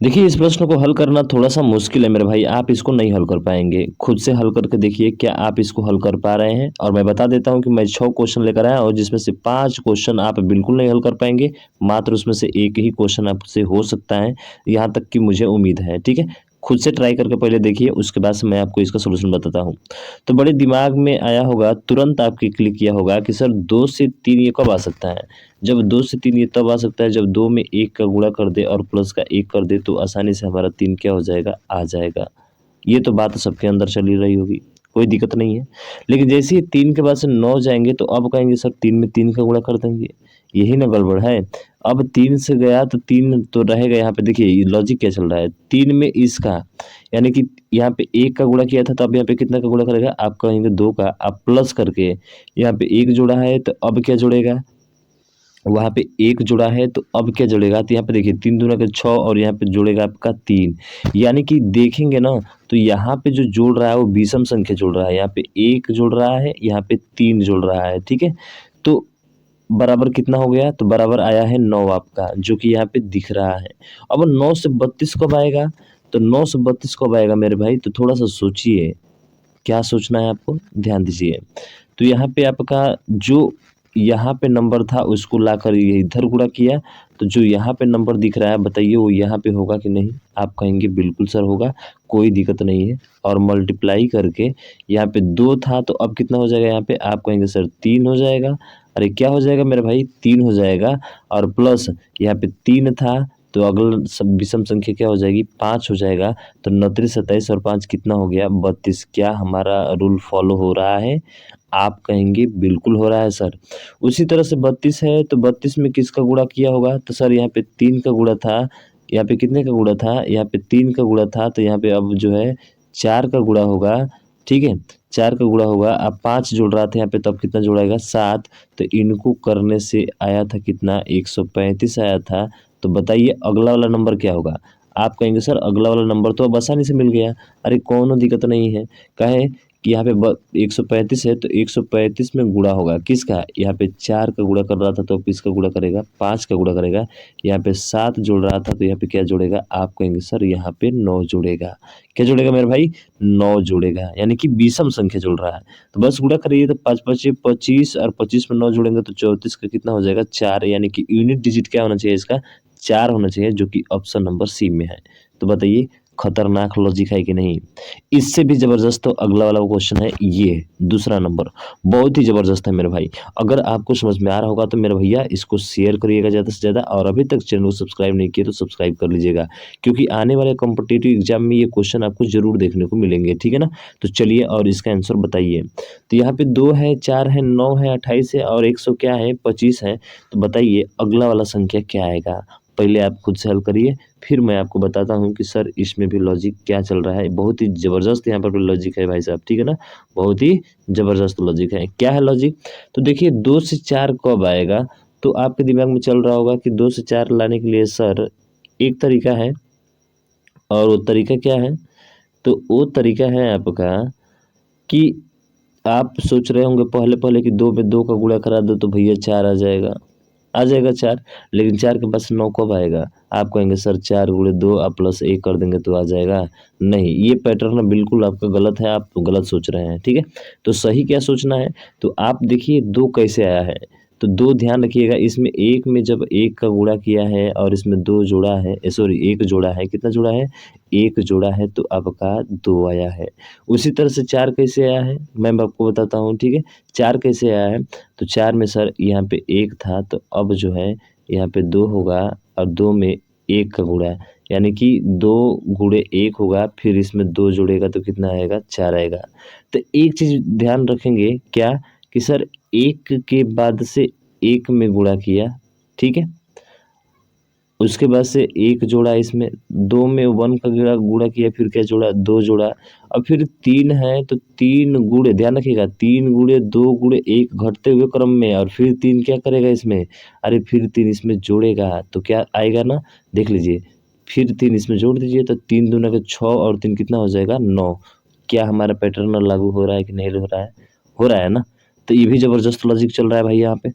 देखिए, इस प्रश्न को हल करना थोड़ा-सा मुश्किल है मेरे भाई, आप इसको नहीं हल कर पाएँगे। खुद से हल करके देखिए, क्या आप इसको हल कर पा रहे हैं? और मैं बता देता हूँ कि मैं 6 क्वेश्चन लेकर आया और जिसमें से 5 क्वेश्चन आप बिल्कुल नहीं हल कर पाएँगे, मात्र उसमें से 1 ही क्वेश्चन आपसे हो सकता है, यहाँ तक कि मुझे उम्मीद है, ठीक है? खुद से ट्राई करके पहले देखिए, उसके बाद से मैं आपको इसका सॉल्यूशन बताता हूँ। तो बड़े दिमाग में आया होगा, तुरंत आपके क्लिक किया होगा कि सर 2 से 3 ये कब आ सकता है? जब 2 से 3 ये तब आ सकता है जब 2 में 1 का गुणा कर दे और प्लस का 1 कर दे तो आसानी से हमारा 3 क्या हो जाएगा? आ जाएगा। ये तो बात सबके अंदर चल ही रही होगी, कोई दिक्कत नहीं है। लेकिन जैसे ही 3 के बाद से 9 जाएँगे तो अब कहेंगे सर 3 में 3 का गुणा कर देंगे, यही ना गड़बड़ है। अब 3 से गया तो 3 तो रहेगा यहाँ पे देखिए ये लॉजिक क्या चल रहा है, 3 में इसका यानी कि यहाँ पे 1 का गुणा किया था तो अब यहाँ पे कितना का गुणा करेगा? आप कहेंगे 2 का, आप प्लस करके यहाँ पे 1 जोड़ा है तो अब क्या जुड़ेगा? वहाँ पे 1 जुड़ा है तो अब क्या जुड़ेगा? तो यहाँ पे देखिए 3 दूना के 6 और यहाँ पे जुड़ेगा आपका 3 यानी कि देखेंगे ना तो यहाँ पे जो जुड़ रहा है वो विषम संख्या जुड़ रहा है। यहाँ पे 1 जुड़ रहा है, यहाँ पे 3 जुड़ रहा है, ठीक है? तो बराबर कितना हो गया? तो बराबर आया है 9 आपका जो कि यहाँ पे दिख रहा है। अब 9 से 32 कब आएगा? तो 9 से 32 कब आएगा मेरे भाई? तो थोड़ा-सा सोचिए, क्या सोचना है आपको? ध्यान दीजिए। तो यहाँ पे आपका जो यहाँ पे नंबर था उसको लाकर ये इधर गुणा किया, तो जो यहाँ पे नंबर दिख रहा है बताइए वो यहाँ पे होगा कि नहीं? आप कहेंगे बिल्कुल सर होगा, कोई दिक्कत नहीं है और मल्टीप्लाई करके यहाँ पे 2 था तो अब कितना हो जाएगा यहाँ पे? आप कहेंगे सर 3 हो जाएगा। अरे क्या हो जाएगा मेरे भाई? 3 हो जाएगा और प्लस यहाँ पे 3 था तो अगला विषम संख्या क्या हो जाएगी? 5 हो जाएगा। तो 29, 27 और 5 कितना हो गया? 32। क्या हमारा रूल फॉलो हो रहा है? आप कहेंगे बिल्कुल हो रहा है सर। उसी तरह से 32 है तो 32 में किसका गुणा किया होगा? तो सर यहाँ पे 3 का गुणा था, यहाँ पे कितने का गुणा था? यहाँ पे 3 का गुणा था तो यहाँ पे अब जो है 4 का गुणा होगा, ठीक है? 4 का गुणा होगा, अब 5 जुड़ रहा था यहाँ पे तब कितना जुड़ेगा? 7। तो इनको करने से आया था कितना? 135 आया था। तो बताइए अगला वाला नंबर क्या होगा? आप कहेंगे सर अगला वाला नंबर तो अब आसानी से मिल गया। अरे कौनो दिक्कत नहीं है। काहे कि यहाँ पे 135 है तो 135 में गुणा होगा किसका? यहाँ पे 4 का गुणा कर रहा था तो अब किसका गुणा करेगा? 5 का गुणा करेगा। यहाँ पे 7 जुड़ रहा था तो यहाँ पे क्या जुड़ेगा? आप कहेंगे सर यहाँ पे 9 जुड़ेगा। क्या जुड़ेगा मेरे भाई? 9 जुड़ेगा यानी कि विषम संख्या जुड़ रहा है। तो बस गुणा करिए तो 5 पचे 25 और 25 में 9 जोड़ेंगे तो 34 का कितना हो जाएगा? 4 यानी कि यूनिट डिजिट क्या होना चाहिए इसका? 4 होना चाहिए जो कि ऑप्शन नंबर सी में है। तो बताइए खतरनाक लॉजिक है कि नहीं? इससे भी ज़बरदस्त तो अगला वाला क्वेश्चन है ये, दूसरा नंबर, बहुत ही ज़बरदस्त है मेरे भाई। अगर आपको समझ में आ रहा होगा तो मेरे भैया इसको शेयर करिएगा ज़्यादा से ज़्यादा और अभी तक चैनल को सब्सक्राइब नहीं किया तो सब्सक्राइब कर लीजिएगा, क्योंकि आने वाले कॉम्पिटिटिव एग्जाम में ये क्वेश्चन आपको ज़रूर देखने को मिलेंगे, ठीक है ना? तो चलिए और इसका आंसर बताइए। तो यहाँ पे 2 है, 4 है, 9 है, 28 है और 100 क्या है? 25 है। तो बताइए अगला वाला संख्या क्या आएगा? पहले आप खुद से हल करिए, फिर मैं आपको बताता हूँ कि सर इसमें भी लॉजिक क्या चल रहा है। बहुत ही ज़बरदस्त यहाँ पर भी लॉजिक है भाई साहब, ठीक है ना? बहुत ही ज़बरदस्त लॉजिक है। क्या है लॉजिक? तो देखिए 2 से 4 कब आएगा? तो आपके दिमाग में चल रहा होगा कि 2 से 4 लाने के लिए सर एक तरीका है और वो तरीका क्या है? तो वो तरीका है आपका कि आप सोच रहे होंगे पहले-पहले कि 2 में 2 का गुणा करा दो तो भैया 4 आ जाएगा 4, लेकिन 4 के पास 9 कब आएगा? आप कहेंगे सर 4 गुणे 2 आप प्लस 1 कर देंगे तो आ जाएगा। नहीं, ये पैटर्न ना बिल्कुल आपका गलत है, आप गलत सोच रहे हैं, ठीक है? तो सही क्या सोचना है? तो आप देखिए 2 कैसे आया है? तो 2 ध्यान रखिएगा इसमें 1 में जब 1 का गुणा किया है और इसमें 2 जोड़ा है सॉरी 1 जोड़ा है, कितना जोड़ा है? 1 जोड़ा है तो आपका 2 आया है। उसी तरह से 4 कैसे आया है? मैं आपको बताता हूँ, ठीक है? 4 कैसे आया है? तो 4 में सर यहाँ पे 1 था तो अब जो है यहाँ पे 2 होगा और 2 में 1 का गुणा यानी कि 2 गुणे 1 होगा, फिर इसमें 2 जुड़ेगा तो कितना आएगा? 4 आएगा। तो एक चीज़ ध्यान रखेंगे क्या कि सर 1 के बाद से 1 में गुणा किया, ठीक है? उसके बाद से 1 जोड़ा इसमें, 2 में 1 का गुणा गुणा किया फिर क्या जोड़ा? 2 जोड़ा और फिर 3 है तो 3 गुणे ध्यान रखिएगा 3 गुणे 2 गुणे 1 घटते हुए क्रम में और फिर 3 क्या करेगा इसमें? अरे फिर 3 इसमें जोड़ेगा तो क्या आएगा ना? देख लीजिए, फिर 3 इसमें जोड़ दीजिए तो 3 दूना के 6 और 3 कितना हो जाएगा? 9। क्या हमारा पैटर्न लागू हो रहा है कि नहीं हो रहा है? हो रहा है ना? तो ये भी ज़बरदस्त लॉजिक चल रहा है भाई यहाँ पे।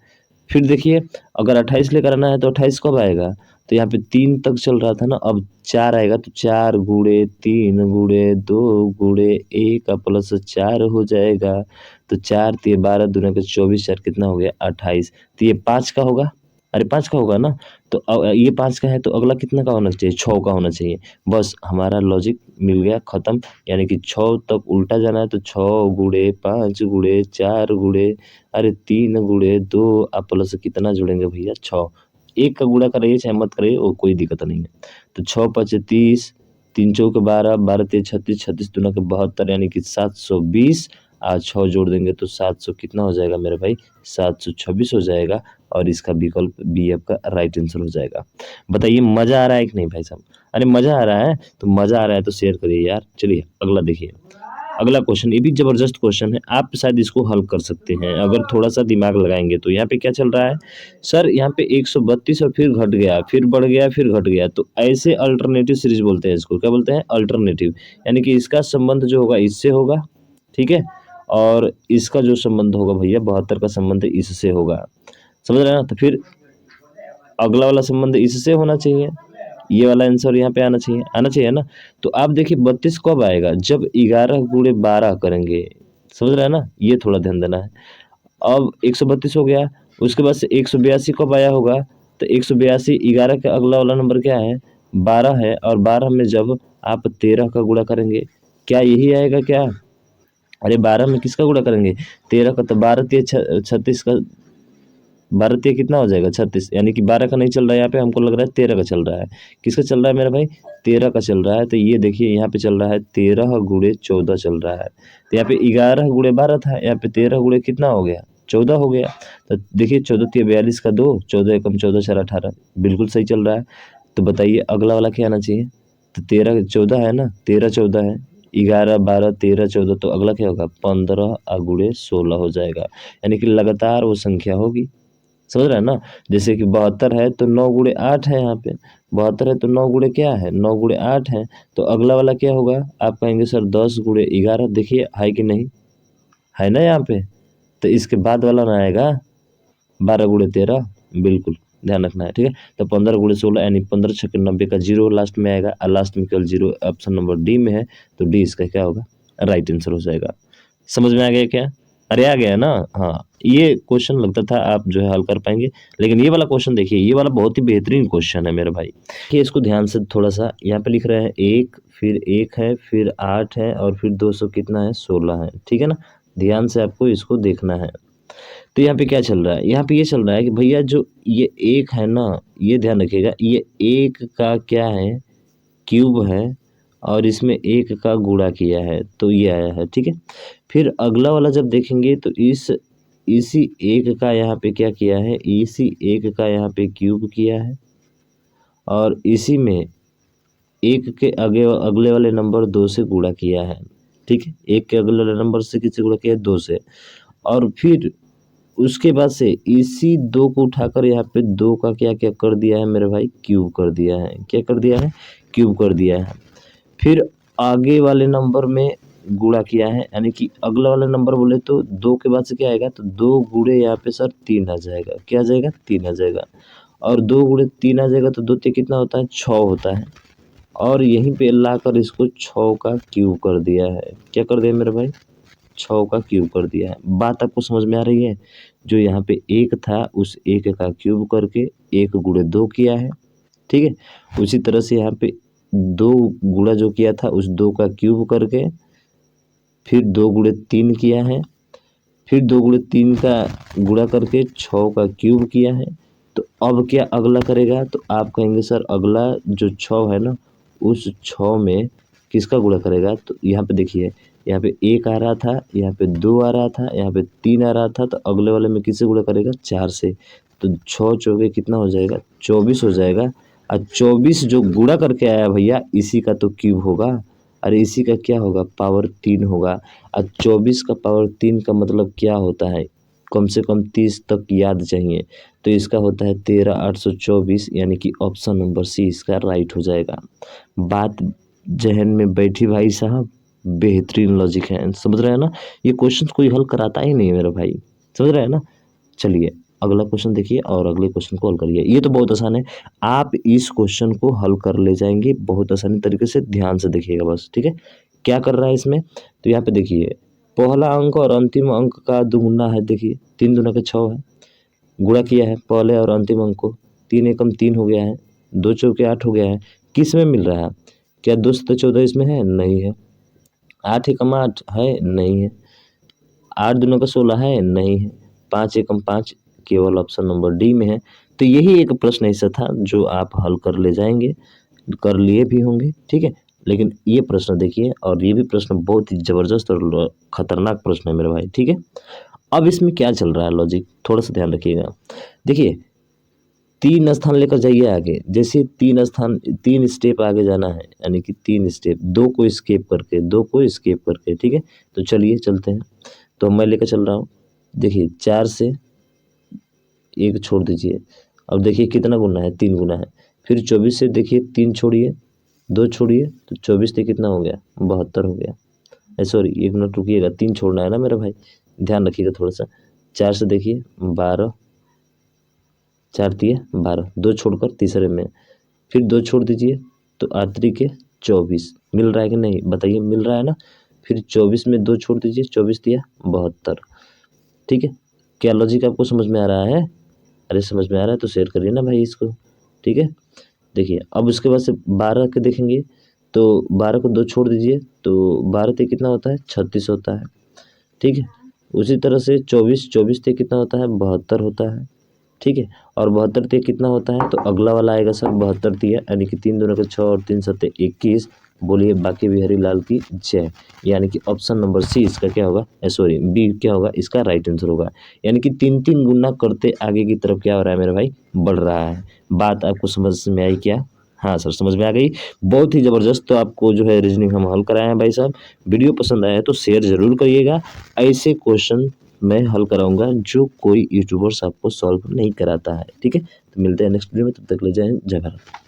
फिर देखिए अगर 28 लेकर आना है तो 28 कब आएगा, तो यहाँ पे 3 तक चल रहा था ना, अब 4 आएगा तो 4 गुणे 3 गुणे 2 गुणे 1 का प्लस 4 हो जाएगा। तो 4 तिये 12 दूना के 24, 4 कितना हो गया 28। तो ये 5 का होगा, अरे 5 का होगा ना, तो ये 5 का है तो अगला कितना का होना चाहिए, 6 का होना चाहिए। बस हमारा लॉजिक मिल गया खत्म, यानी कि 6 तक उल्टा जाना है तो 6 गुणे 5 गुणे 4 गुणे अरे 3 गुणे 2 आप प्लस कितना जोड़ेंगे भैया 6। एक का गुणा करिए चाहे मत करिए वो कोई दिक्कत नहीं है। तो 6 5 30, 3 चौके 12, 12 तिये 36, 36 दूना के 72 यानी कि 720। आज 6 जोड़ देंगे तो 700 कितना हो जाएगा मेरे भाई, 726 हो जाएगा। और इसका विकल्प बी आपका राइट आंसर हो जाएगा। बताइए मजा आ रहा है कि नहीं भाई साहब? अरे मजा आ रहा है तो मजा आ रहा है तो शेयर करिए यार। चलिए अगला देखिए, अगला क्वेश्चन ये भी जबरदस्त क्वेश्चन है, आप शायद इसको हल कर सकते हैं अगर थोड़ा सा दिमाग लगाएंगे तो। यहाँ पे क्या चल रहा है सर, यहाँ पे 132 और फिर घट गया, फिर बढ़ गया, फिर घट गया, तो ऐसे अल्टरनेटिव सीरीज बोलते हैं इसको। क्या बोलते हैं? अल्टरनेटिव। यानी कि इसका संबंध जो होगा इससे होगा, ठीक है, और इसका जो संबंध होगा भैया 72 का संबंध इससे होगा, समझ रहे हैं ना? तो फिर अगला वाला संबंध इससे होना चाहिए, ये वाला आंसर यहाँ पे आना चाहिए ना। तो आप देखिए 32 कब आएगा, जब 11 गुणे 12 करेंगे, समझ रहे हैं ना, ये थोड़ा ध्यान देना है। अब 132 हो गया, उसके बाद से 182 कब आया होगा, तो 182 11 का अगला वाला नंबर क्या है, 12 है, और 12 में जब आप 13 का गुणा करेंगे, क्या यही आएगा क्या? अरे 12 में किसका गुणा करेंगे, 13 का, तो 12 तिये 36 का, 12 तिये कितना हो जाएगा 36, यानी कि 12 का नहीं चल रहा है यहाँ पे, हमको लग रहा है 13 का चल रहा है। किसका चल रहा है मेरा भाई, 13 का चल रहा है। तो ये देखिए यहाँ पे चल रहा है 13 गुणे 14 चल रहा है। तो यहाँ पे 11 गुणे 12 था, यहाँ पे 13 गुणे कितना हो गया, 14 हो गया। तो देखिए 14 तिये 42 का 2, 14 एकम 14 4 18, बिल्कुल सही चल रहा है। तो बताइए अगला वाला क्या आना चाहिए, तो 13 14 है ना, 13 14 है, 11 12 13 14, तो अगला क्या होगा 15 गुणे 16 हो जाएगा। यानी कि लगातार वो संख्या होगी, समझ रहे हैं ना। जैसे कि 72 है तो 9 गुणे 8 है, यहाँ पे 72 है तो 9 गुणे क्या है, 9 गुणे 8 है। तो अगला वाला क्या होगा, आप कहेंगे सर 10 गुणे 11, देखिए है कि नहीं, है ना यहाँ पे। तो इसके बाद वाला ना आएगा 12 गुणे 13, बिल्कुल ध्यान रखना है, ठीक है। तो 15 गुणे 16 यानी 15 छक्के 90 का 0 लास्ट में आएगा, और लास्ट में केवल 0 ऑप्शन नंबर डी में है, तो डी इसका क्या होगा, राइट आंसर हो जाएगा। समझ में आ गया क्या? अरे आ गया ना, हाँ। ये क्वेश्चन लगता था आप जो है हल कर पाएंगे, लेकिन ये वाला क्वेश्चन देखिए, ये वाला बहुत ही बेहतरीन क्वेश्चन है मेरे भाई। देखिए इसको ध्यान से थोड़ा सा, यहाँ पे लिख रहे हैं 1, फिर 1 है, फिर 8 है, और फिर 200 कितना है 16 है, ठीक है ना। ध्यान से आपको इसको देखना है। तो यहाँ पे क्या चल रहा है, यहाँ पे ये चल रहा है कि भैया जो ये 1 है ना, ये ध्यान रखिएगा, ये 1 का क्या है, क्यूब है, और इसमें 1 का गुणा किया है तो ये आया है, ठीक है। फिर अगला वाला जब देखेंगे तो इसी 1 का यहाँ पे क्या किया है, इसी 1 का यहाँ पे क्यूब किया है, और इसी में 1 के आगे अगले वाले नंबर 2 से गुणा किया है, ठीक है। 1 के अगले वाले नंबर से किससे गुणा किया है, 2 से। और फिर उसके बाद से इसी 2 को उठाकर यहाँ पे 2 का क्या क्या कर दिया है मेरे भाई, क्यूब कर दिया है। क्या कर दिया है, क्यूब कर दिया है। फिर आगे वाले नंबर में गुणा किया है, यानी कि अगला वाला नंबर बोले तो 2 के बाद से क्या आएगा, तो 2 गुणे यहाँ पे सर 3 आ जाएगा, क्या आ जाएगा 3 आ जाएगा, और 2 गुणे 3 आ जाएगा तो 2 ते कितना होता है 6 होता है, और यहीं पे लाकर इसको 6 का क्यूब कर दिया है। क्या कर दिया मेरे भाई, 6 का क्यूब कर दिया है। बात आपको समझ में आ रही है? जो यहाँ पे 1 था उस 1 का क्यूब करके 1 गुणे 2 किया है, ठीक है। उसी तरह से यहाँ पे 2 गुणा जो किया था उस 2 का क्यूब करके फिर 2 गुणे 3 किया है, फिर 2 गुणे 3 का गुणा करके 6 का क्यूब किया है। तो अब क्या अगला करेगा, तो आप कहेंगे सर अगला जो 6 है ना, उस 6 में किसका गुणा करेगा, तो यहाँ पे देखिए, यहाँ पे 1 आ रहा था, यहाँ पे 2 आ रहा था, यहाँ पे 3 आ रहा था, तो अगले वाले में किससे गुणा करेगा, 4 से। तो 6 चौके कितना हो जाएगा, 24 हो जाएगा, और 24 जो गुणा करके आया भैया इसी का तो क्यूब होगा, अरे इसी का क्या होगा, पावर 3 होगा। और 24 का पावर 3 का मतलब क्या होता है, कम से कम 30 तक याद चाहिए, तो इसका होता है 13 824, यानी कि ऑप्शन नंबर सी इसका राइट हो जाएगा। बात जहन में बैठी भाई साहब, बेहतरीन लॉजिक है, समझ रहे हैं ना। ये क्वेश्चन कोई हल कराता ही नहीं है मेरा भाई, समझ रहे हैं ना। चलिए अगला क्वेश्चन देखिए और अगले क्वेश्चन को हल करिए। ये तो बहुत आसान है, आप इस क्वेश्चन को हल कर ले जाएंगे बहुत आसानी तरीके से। ध्यान से देखिएगा बस, ठीक है। क्या कर रहा है इसमें, तो यहाँ पे देखिए पहला अंक और अंतिम अंक का दुगुना है। देखिए 3 दूना के 6 है, गुणा किया है पहले और अंतिम अंक को, 3 एकम 3 हो गया है, 2 चौके 8 हो गया है। किस में मिल रहा है, क्या 2 सत्ते 14 इसमें है, नहीं है। 8 एकम 8 है, नहीं है। 8 दूना का 16 है, नहीं है। 5 एकम 5 केवल ऑप्शन नंबर डी में है। तो यही एक प्रश्न ऐसा था जो आप हल कर ले जाएंगे, कर लिए भी होंगे, ठीक है। लेकिन ये प्रश्न देखिए, और ये भी प्रश्न बहुत ही जबरदस्त और खतरनाक प्रश्न है मेरे भाई, ठीक है। अब इसमें क्या चल रहा है लॉजिक, थोड़ा सा ध्यान रखिएगा। देखिए 3 स्थान लेकर जाइए आगे, जैसे 3 स्थान 3 स्टेप आगे जाना है, यानी कि 3 स्टेप, 2 को स्केप करके, 2 को स्केप करके, ठीक है। तो चलिए चलते हैं, तो मैं लेकर चल रहा हूँ। देखिए 4 से 1 छोड़ दीजिए, अब देखिए कितना गुना है, 3 गुना है। फिर 24 से देखिए 3 छोड़िए, 2 छोड़िए, तो 24 से कितना हो गया, 72 हो गया। सॉरी 1 मिनट रुकिएगा, 3 छोड़ना है ना मेरा भाई, ध्यान रखिएगा थोड़ा सा। 4 से देखिए 12, 4 तिया 12, 2 छोड़कर तीसरे में, फिर 2 छोड़ दीजिए, तो 8 त्रिके 24 मिल रहा है कि नहीं, बताइए मिल रहा है ना। फिर 24 में 2 छोड़ दीजिए, 24 तिया 72, ठीक है। क्या लॉजिक आपको समझ में आ रहा है, अरे समझ में आ रहा है तो शेयर करिए ना भाई इसको, ठीक है। देखिए अब उसके बाद से 12 के देखेंगे, तो 12 को 2 छोड़ दीजिए, तो 12 ते कितना होता है, 36 होता है, ठीक है। उसी तरह से 24 ते कितना होता है, 72 होता है, ठीक है। और 72 तिया कितना होता है, तो अगला वाला आएगा सर 72 तिया, यानी कि 3 दूना के 6 और 3 सत्ते 21। बोलिए बाकी बिहारी लाल की जय। यानी कि ऑप्शन नंबर सी इसका क्या होगा, सॉरी बी क्या होगा, इसका राइट आंसर होगा। यानी कि 3 गुना करते आगे की तरफ क्या हो रहा है मेरे भाई, बढ़ रहा है। बात आपको समझ में आई क्या, हाँ सर समझ में आ गई। बहुत ही ज़बरदस्त तो आपको जो है रीजनिंग हम हल कराए हैं भाई साहब। वीडियो पसंद आया तो शेयर ज़रूर करिएगा, ऐसे क्वेश्चन मैं हल कराऊंगा जो कोई यूट्यूबर्स आपको सॉल्व नहीं कराता है, ठीक है। तो मिलते हैं नेक्स्ट वीडियो में, तब तक ले जाएं जय भारत।